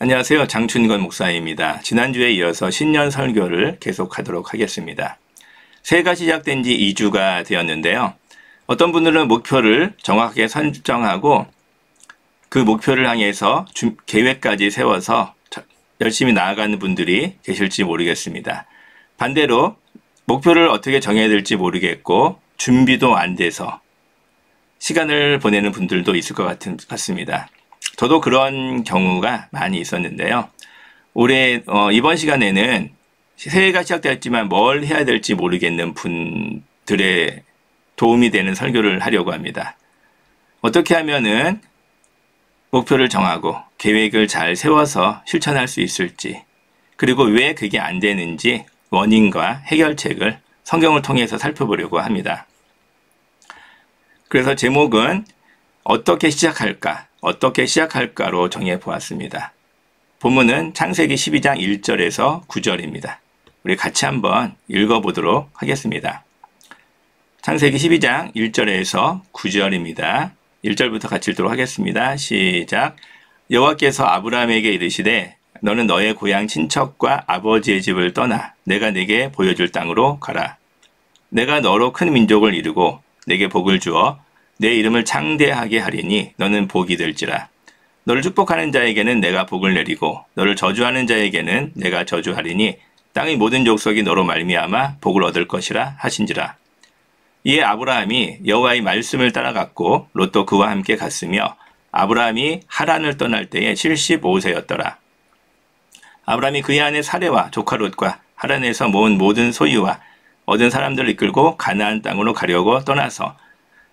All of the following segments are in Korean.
안녕하세요. 장춘건 목사입니다. 지난주에 이어서 신년 설교를 계속하도록 하겠습니다. 새해가 시작된 지 2주가 되었는데요. 어떤 분들은 목표를 정확하게 설정하고 그 목표를 향해서 계획까지 세워서 열심히 나아가는 분들이 계실지 모르겠습니다. 반대로 목표를 어떻게 정해야 될지 모르겠고 준비도 안 돼서 시간을 보내는 분들도 있을 것 같습니다. 저도 그런 경우가 많이 있었는데요. 올해 이번 시간에는 새해가 시작되었지만 뭘 해야 될지 모르겠는 분들의 도움이 되는 설교를 하려고 합니다. 어떻게 하면은 목표를 정하고 계획을 잘 세워서 실천할 수 있을지, 그리고 왜 그게 안 되는지 원인과 해결책을 성경을 통해서 살펴보려고 합니다. 그래서 제목은 어떻게 시작할까로 정해보았습니다. 본문은 창세기 12장 1절에서 9절입니다. 우리 같이 한번 읽어보도록 하겠습니다. 창세기 12장 1절에서 9절입니다. 1절부터 같이 읽도록 하겠습니다. 시작. 여호와께서 아브라함에게 이르시되 너는 너의 고향 친척과 아버지의 집을 떠나 내가 네게 보여줄 땅으로 가라. 내가 너로 큰 민족을 이루고 내게 복을 주어 내 이름을 창대하게 하리니 너는 복이 될지라. 너를 축복하는 자에게는 내가 복을 내리고 너를 저주하는 자에게는 내가 저주하리니 땅의 모든 족속이 너로 말미암아 복을 얻을 것이라 하신지라. 이에 아브라함이 여호와의 말씀을 따라갔고 롯도 그와 함께 갔으며 아브라함이 하란을 떠날 때에 75세였더라. 아브라함이 그의 아내 사레와 조카 롯과 하란에서 모은 모든 소유와 얻은 사람들을 이끌고 가나안 땅으로 가려고 떠나서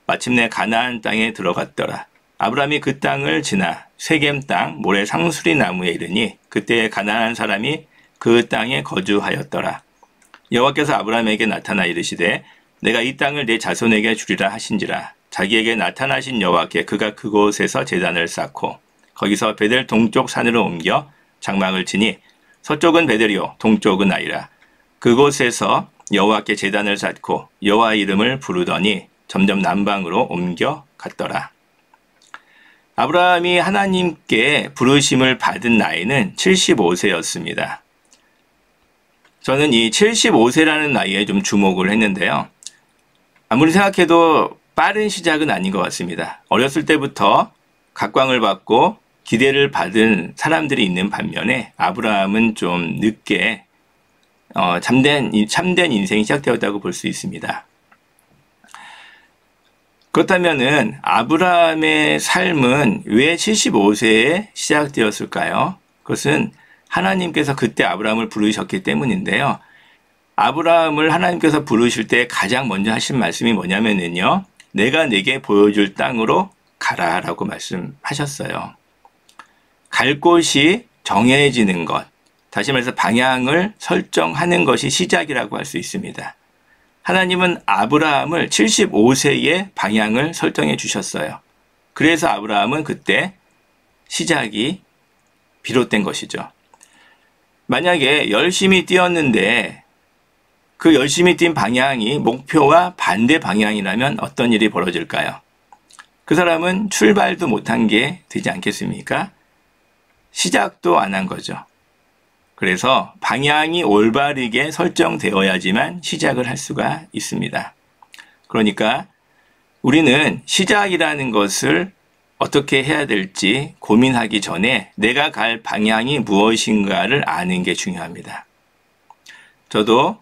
마침내 가나안 땅에 들어갔더라. 아브라함이 그 땅을 지나 세겜 땅 모래 상수리 나무에 이르니 그때 가나안 사람이 그 땅에 거주하였더라. 여호와께서 아브라함에게 나타나 이르시되 내가 이 땅을 내 자손에게 주리라 하신지라. 자기에게 나타나신 여호와께 그가 그곳에서 제단을 쌓고 거기서 베델 동쪽 산으로 옮겨 장막을 치니 서쪽은 베델이요 동쪽은 아이라. 그곳에서 여호와께 제단을 쌓고 여호와 이름을 부르더니 점점 남방으로 옮겨 갔더라. 아브라함이 하나님께 부르심을 받은 나이는 75세였습니다. 저는 이 75세라는 나이에 좀 주목을 했는데요. 아무리 생각해도 빠른 시작은 아닌 것 같습니다. 어렸을 때부터 각광을 받고 기대를 받은 사람들이 있는 반면에 아브라함은 좀 늦게 참된 인생이 시작되었다고 볼 수 있습니다. 그렇다면은 아브라함의 삶은 왜 75세에 시작되었을까요? 그것은 하나님께서 그때 아브라함을 부르셨기 때문인데요. 아브라함을 하나님께서 부르실 때 가장 먼저 하신 말씀이 뭐냐면요. 내가 네게 보여줄 땅으로 가라라고 말씀하셨어요. 갈 곳이 정해지는 것, 다시 말해서 방향을 설정하는 것이 시작이라고 할 수 있습니다. 하나님은 아브라함을 75세에 방향을 설정해 주셨어요. 그래서 아브라함은 그때 시작이 비롯된 것이죠. 만약에 열심히 뛰었는데 그 열심히 뛴 방향이 목표와 반대 방향이라면 어떤 일이 벌어질까요? 그 사람은 출발도 못한 게 되지 않겠습니까? 시작도 안 한 거죠. 그래서 방향이 올바르게 설정되어야지만 시작을 할 수가 있습니다. 그러니까 우리는 시작이라는 것을 어떻게 해야 될지 고민하기 전에 내가 갈 방향이 무엇인가를 아는 게 중요합니다. 저도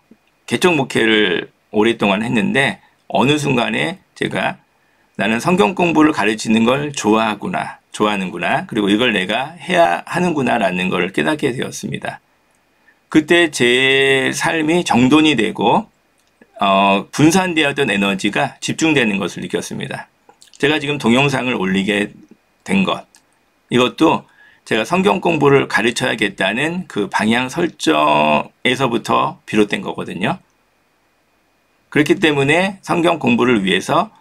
개척 목회를 오랫동안 했는데 어느 순간에 제가 나는 성경 공부를 가르치는 걸 좋아하는구나. 그리고 이걸 내가 해야 하는구나라는 걸 깨닫게 되었습니다. 그때 제 삶이 정돈이 되고 분산되었던 에너지가 집중되는 것을 느꼈습니다. 제가 지금 동영상을 올리게 된 것, 이것도 제가 성경 공부를 가르쳐야겠다는 그 방향 설정에서부터 비롯된 거거든요. 그렇기 때문에 성경 공부를 위해서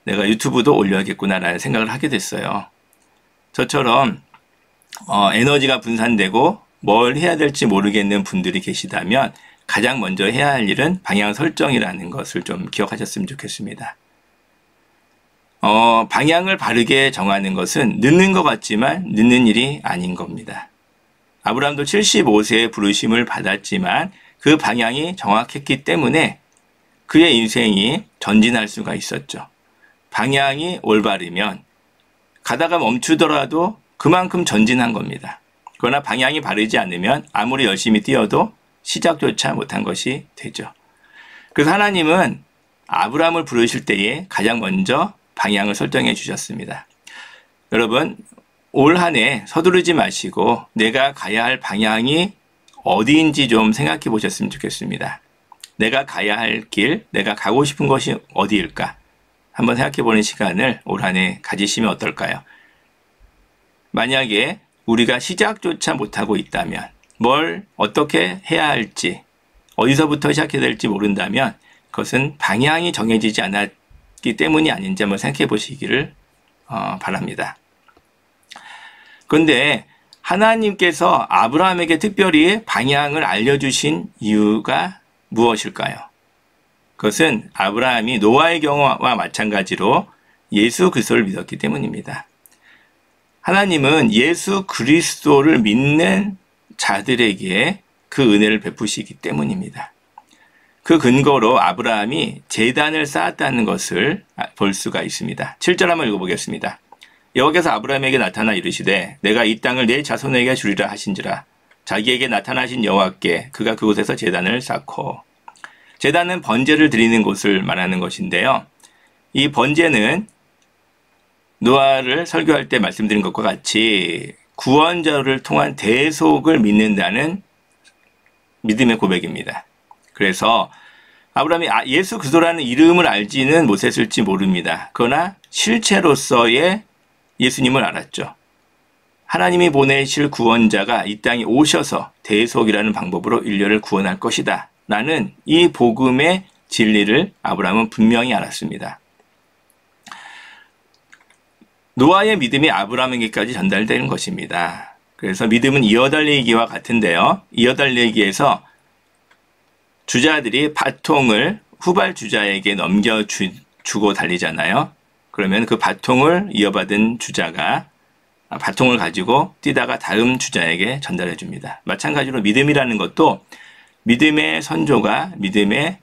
내가 유튜브도 올려야겠구나라는 생각을 하게 됐어요. 저처럼 에너지가 분산되고 뭘 해야 될지 모르겠는 분들이 계시다면 가장 먼저 해야 할 일은 방향 설정이라는 것을 좀 기억하셨으면 좋겠습니다. 방향을 바르게 정하는 것은 늦는 것 같지만 늦는 일이 아닌 겁니다. 아브라함도 75세에 부르심을 받았지만 그 방향이 정확했기 때문에 그의 인생이 전진할 수가 있었죠. 방향이 올바르면 가다가 멈추더라도 그만큼 전진한 겁니다. 그러나 방향이 바르지 않으면 아무리 열심히 뛰어도 시작조차 못한 것이 되죠. 그래서 하나님은 아브라함을 부르실 때에 가장 먼저 방향을 설정해 주셨습니다. 여러분, 올 한 해 서두르지 마시고 내가 가야 할 방향이 어디인지 좀 생각해 보셨으면 좋겠습니다. 내가 가야 할 길, 내가 가고 싶은 것이 어디일까? 한번 생각해 보는 시간을 올 한 해 가지시면 어떨까요? 만약에 우리가 시작조차 못하고 있다면, 뭘 어떻게 해야 할지, 어디서부터 시작해야 될지 모른다면 그것은 방향이 정해지지 않았기 때문이 아닌지 한번 생각해 보시기를 바랍니다. 그런데 하나님께서 아브라함에게 특별히 방향을 알려주신 이유가 무엇일까요? 그것은 아브라함이 노아의 경우와 마찬가지로 예수 그리스도를 믿었기 때문입니다. 하나님은 예수 그리스도를 믿는 자들에게 그 은혜를 베푸시기 때문입니다. 그 근거로 아브라함이 제단을 쌓았다는 것을 볼 수가 있습니다. 7절 한번 읽어보겠습니다. 여호와께서 아브라함에게 나타나 이르시되 내가 이 땅을 내 자손에게 주리라 하신지라. 자기에게 나타나신 여호와께 그가 그곳에서 제단을 쌓고. 제단은 번제를 드리는 곳을 말하는 것인데요. 이 번제는 노아를 설교할 때 말씀드린 것과 같이 구원자를 통한 대속을 믿는다는 믿음의 고백입니다. 그래서 아브라함이 예수 그리스도라는 이름을 알지는 못했을지 모릅니다. 그러나 실체로서의 예수님을 알았죠. 하나님이 보내실 구원자가 이 땅에 오셔서 대속이라는 방법으로 인류를 구원할 것이다 라는 이 복음의 진리를 아브라함은 분명히 알았습니다. 노아의 믿음이 아브라함에게까지 전달되는 것입니다. 그래서 믿음은 이어달리기와 같은데요. 이어달리기에서 주자들이 바통을 후발 주자에게 넘겨주고 달리잖아요. 그러면 그 바통을 이어받은 주자가 바통을 가지고 뛰다가 다음 주자에게 전달해 줍니다. 마찬가지로 믿음이라는 것도 믿음의 선조가 믿음의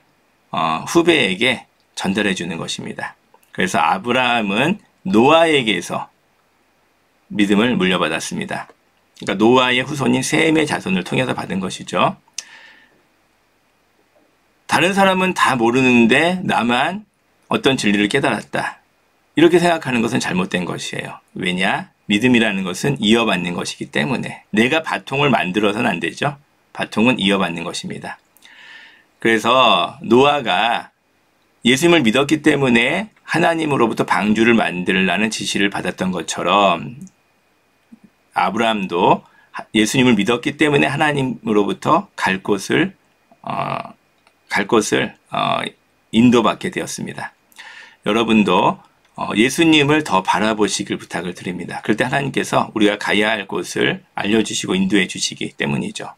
후배에게 전달해 주는 것입니다. 그래서 아브라함은 노아에게서 믿음을 물려받았습니다. 그러니까 노아의 후손인 셈의 자손을 통해서 받은 것이죠. 다른 사람은 다 모르는데 나만 어떤 진리를 깨달았다. 이렇게 생각하는 것은 잘못된 것이에요. 왜냐? 믿음이라는 것은 이어받는 것이기 때문에 내가 바통을 만들어서는 안 되죠. 바통은 이어받는 것입니다. 그래서 노아가 예수님을 믿었기 때문에 하나님으로부터 방주를 만들라는 지시를 받았던 것처럼 아브라함도 예수님을 믿었기 때문에 하나님으로부터 갈 곳을 인도받게 되었습니다. 여러분도 예수님을 더 바라보시길 부탁을 드립니다. 그럴 때 하나님께서 우리가 가야 할 곳을 알려주시고 인도해 주시기 때문이죠.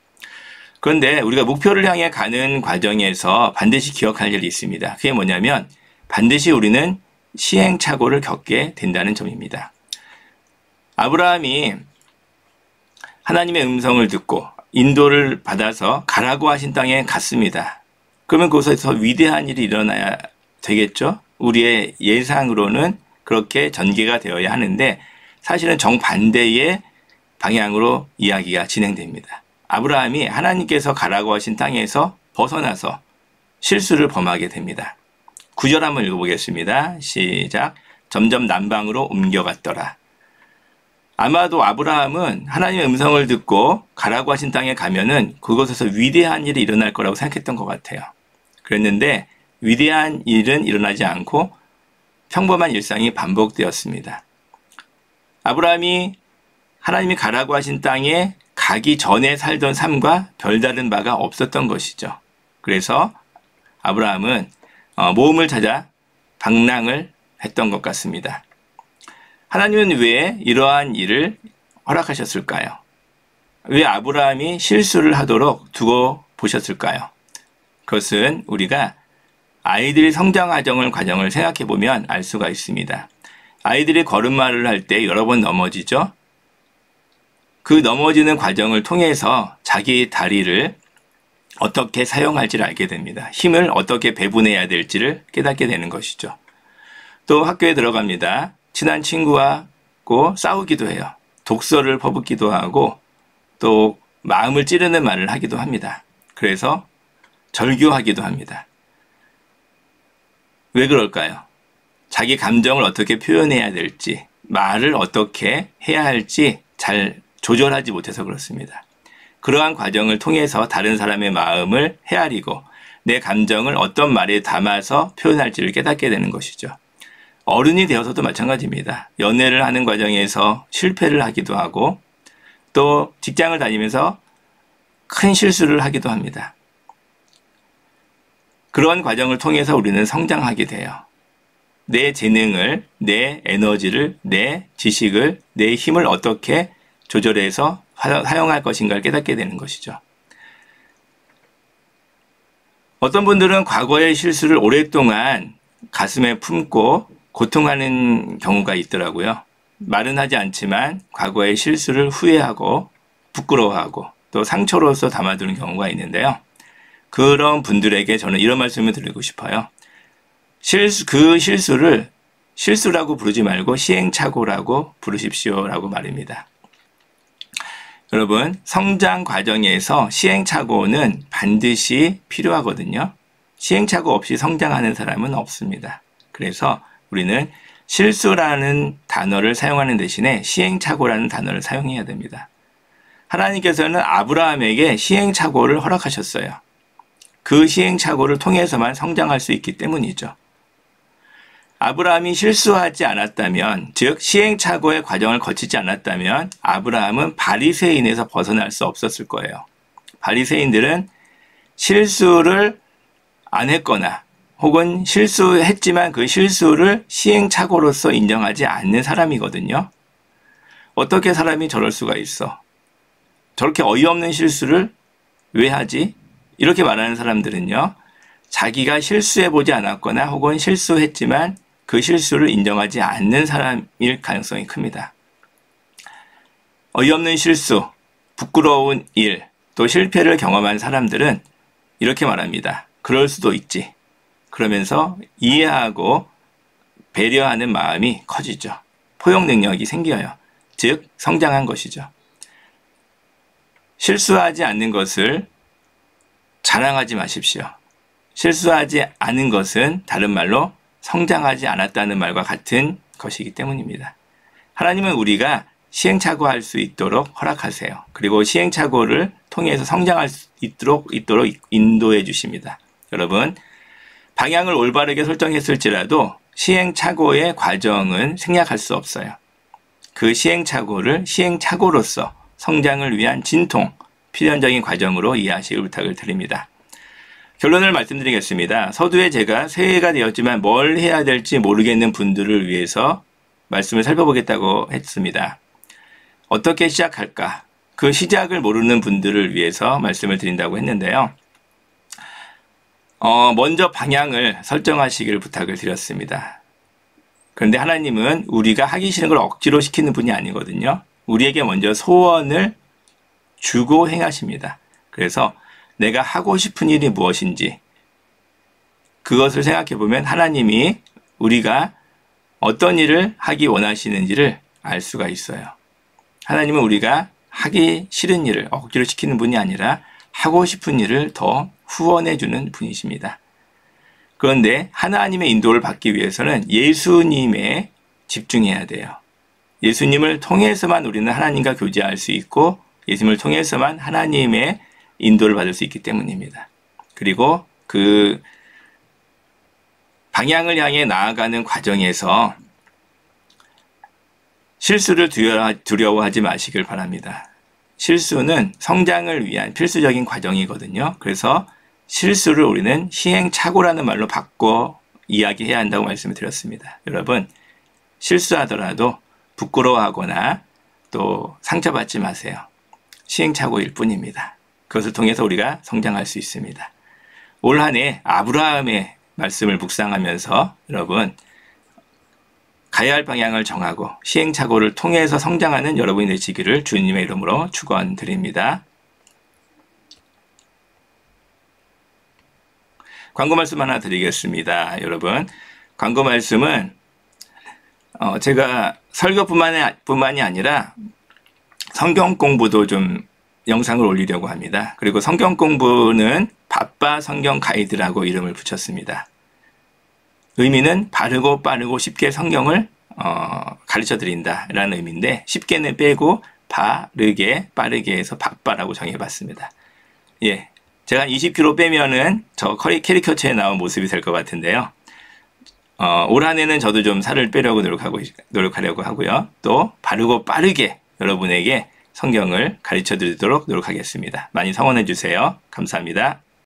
그런데 우리가 목표를 향해 가는 과정에서 반드시 기억할 일이 있습니다. 그게 뭐냐면 반드시 우리는 시행착오를 겪게 된다는 점입니다. 아브라함이 하나님의 음성을 듣고 인도를 받아서 가라고 하신 땅에 갔습니다. 그러면 그곳에서 위대한 일이 일어나야 되겠죠? 우리의 예상으로는 그렇게 전개가 되어야 하는데 사실은 정반대의 방향으로 이야기가 진행됩니다. 아브라함이 하나님께서 가라고 하신 땅에서 벗어나서 실수를 범하게 됩니다. 9절 한번 읽어보겠습니다. 시작. 점점 남방으로 옮겨갔더라. 아마도 아브라함은 하나님의 음성을 듣고 가라고 하신 땅에 가면은 그곳에서 위대한 일이 일어날 거라고 생각했던 것 같아요. 그랬는데 위대한 일은 일어나지 않고 평범한 일상이 반복되었습니다. 아브라함이 하나님이 가라고 하신 땅에 가기 전에 살던 삶과 별다른 바가 없었던 것이죠. 그래서 아브라함은 모험을 찾아 방랑을 했던 것 같습니다. 하나님은 왜 이러한 일을 허락하셨을까요? 왜 아브라함이 실수를 하도록 두고 보셨을까요? 그것은 우리가 아이들이 성장 과정을 생각해 보면 알 수가 있습니다. 아이들이 걸음마를 할 때 여러 번 넘어지죠? 그 넘어지는 과정을 통해서 자기 다리를 어떻게 사용할지를 알게 됩니다. 힘을 어떻게 배분해야 될지를 깨닫게 되는 것이죠. 또 학교에 들어갑니다. 친한 친구하고 싸우기도 해요. 독서를 퍼붓기도 하고 또 마음을 찌르는 말을 하기도 합니다. 그래서 절교하기도 합니다. 왜 그럴까요? 자기 감정을 어떻게 표현해야 될지, 말을 어떻게 해야 할지 잘 조절하지 못해서 그렇습니다. 그러한 과정을 통해서 다른 사람의 마음을 헤아리고 내 감정을 어떤 말에 담아서 표현할지를 깨닫게 되는 것이죠. 어른이 되어서도 마찬가지입니다. 연애를 하는 과정에서 실패를 하기도 하고 또 직장을 다니면서 큰 실수를 하기도 합니다. 그런 과정을 통해서 우리는 성장하게 돼요. 내 재능을, 내 에너지를, 내 지식을, 내 힘을 어떻게 조절해서 사용할 것인가를 깨닫게 되는 것이죠. 어떤 분들은 과거의 실수를 오랫동안 가슴에 품고 고통하는 경우가 있더라고요. 말은 하지 않지만 과거의 실수를 후회하고 부끄러워하고 또 상처로서 담아두는 경우가 있는데요. 그런 분들에게 저는 이런 말씀을 드리고 싶어요. 그 실수를 실수라고 부르지 말고 시행착오라고 부르십시오라고 말입니다. 여러분, 성장 과정에서 시행착오는 반드시 필요하거든요. 시행착오 없이 성장하는 사람은 없습니다. 그래서 우리는 실수라는 단어를 사용하는 대신에 시행착오라는 단어를 사용해야 됩니다. 하나님께서는 아브라함에게 시행착오를 허락하셨어요. 그 시행착오를 통해서만 성장할 수 있기 때문이죠. 아브라함이 실수하지 않았다면, 즉 시행착오의 과정을 거치지 않았다면 아브라함은 바리새인에서 벗어날 수 없었을 거예요. 바리새인들은 실수를 안 했거나 혹은 실수했지만 그 실수를 시행착오로서 인정하지 않는 사람이거든요. 어떻게 사람이 저럴 수가 있어? 저렇게 어이없는 실수를 왜 하지? 이렇게 말하는 사람들은요, 자기가 실수해보지 않았거나 혹은 실수했지만 그 실수를 인정하지 않는 사람일 가능성이 큽니다. 어이없는 실수, 부끄러운 일, 또 실패를 경험한 사람들은 이렇게 말합니다. 그럴 수도 있지. 그러면서 이해하고 배려하는 마음이 커지죠. 포용 능력이 생겨요. 즉, 성장한 것이죠. 실수하지 않는 것을 자랑하지 마십시오. 실수하지 않은 것은 다른 말로 성장하지 않았다는 말과 같은 것이기 때문입니다. 하나님은 우리가 시행착오할 수 있도록 허락하세요. 그리고 시행착오를 통해서 성장할 수 있도록 인도해 주십니다. 여러분, 방향을 올바르게 설정했을지라도 시행착오의 과정은 생략할 수 없어요. 그 시행착오를 시행착오로서 성장을 위한 진통, 필연적인 과정으로 이해하시길 부탁을 드립니다. 결론을 말씀드리겠습니다. 서두에 제가 새해가 되었지만 뭘 해야 될지 모르겠는 분들을 위해서 말씀을 살펴보겠다고 했습니다. 어떻게 시작할까? 그 시작을 모르는 분들을 위해서 말씀을 드린다고 했는데요. 먼저 방향을 설정하시길 부탁을 드렸습니다. 그런데 하나님은 우리가 하기 싫은 걸 억지로 시키는 분이 아니거든요. 우리에게 먼저 소원을 주고 행하십니다. 그래서 내가 하고 싶은 일이 무엇인지 그것을 생각해 보면 하나님이 우리가 어떤 일을 하기 원하시는지를 알 수가 있어요. 하나님은 우리가 하기 싫은 일을 억지로 시키는 분이 아니라 하고 싶은 일을 더 후원해 주는 분이십니다. 그런데 하나님의 인도를 받기 위해서는 예수님에 집중해야 돼요. 예수님을 통해서만 우리는 하나님과 교제할 수 있고 예수님을 통해서만 하나님의 인도를 받을 수 있기 때문입니다. 그리고 그 방향을 향해 나아가는 과정에서 실수를 두려워하지 마시길 바랍니다. 실수는 성장을 위한 필수적인 과정이거든요. 그래서 실수를 우리는 시행착오라는 말로 바꿔 이야기해야 한다고 말씀을 드렸습니다. 여러분, 실수하더라도 부끄러워하거나 또 상처받지 마세요. 시행착오일 뿐입니다. 그것을 통해서 우리가 성장할 수 있습니다. 올 한 해 아브라함의 말씀을 묵상하면서 여러분 가야 할 방향을 정하고 시행착오를 통해서 성장하는 여러분이 되시기를 주님의 이름으로 축원드립니다. 광고 말씀 하나 드리겠습니다. 여러분, 광고 말씀은 제가 설교뿐만이 아니라 성경 공부도 좀 영상을 올리려고 합니다. 그리고 성경 공부는 바빠 성경 가이드라고 이름을 붙였습니다. 의미는 바르고 빠르고 쉽게 성경을 가르쳐 드린다라는 의미인데, 쉽게는 빼고 바르게 빠르게 해서 바빠라고 정해봤습니다. 예, 제가 20kg 빼면은 저 캐리커처에 나온 모습이 될 것 같은데요. 올 한해는 저도 좀 살을 빼려고 노력하려고 하고요. 또 바르고 빠르게 여러분에게 성경을 가르쳐 드리도록 노력하겠습니다. 많이 성원해 주세요. 감사합니다.